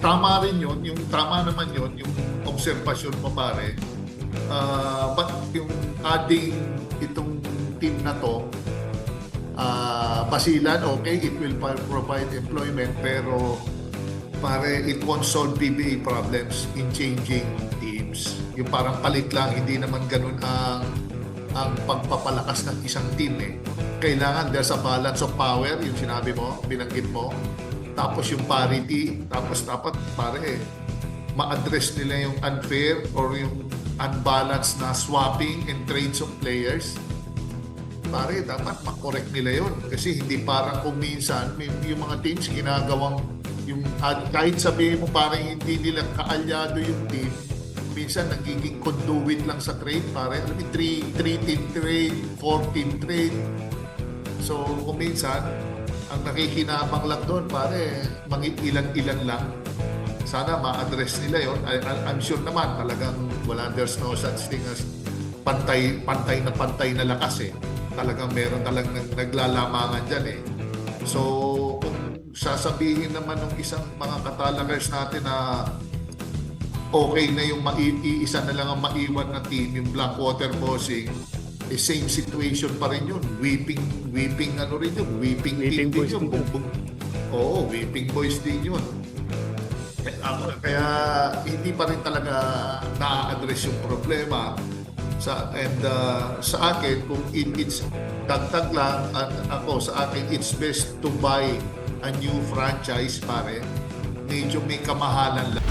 tama rin yun, yung tama naman yun, yung obserbasyon mo pare. But yung adding itong team na to, basilan, okay, it will provide employment, pero pare, it won't solve PBA problems in changing teams. Yung parang palit lang, hindi naman ganun ang pagpapalakas ng isang team eh. Kailangan there's a balance of power, yung sinabi mo, binanggit mo. Tapos yung parity, tapos dapat pare, ma-address nila yung unfair or yung unbalanced na swapping and trades of players. Pare, dapat makorek nila yun. Kasi hindi parang kung minsan, yung mga teams ginagawang, yung, kahit sabihin mo parang hindi nila kaalyado yung team, minsan nagiging conduit lang sa trade, pare. Alam mo, 3-team trade, 4-team trade. So, kung minsan, ang nakikinabang lang doon, pare, ilan-ilan lang. Sana ma-address nila yon. I'm sure naman, talagang there's no such thing as pantay na lakas eh. Talagang meron talagang naglalamangan dyan eh. So, kung sasabihin naman ng isang mga katalakers natin na okay na yung iisa na lang ang maiwan na team, yung Blackwater Bossing, eh, same situation pa rin yun. Weeping ano rin yun. Weeping team din yun. Oo, Weeping Boys din yun. Kaya hindi pa rin talaga na-address yung problema. Sa akin, kung it's dagdag lang, ako sa akin, it's best to buy a new franchise pare. Medyo may kamahalan lang.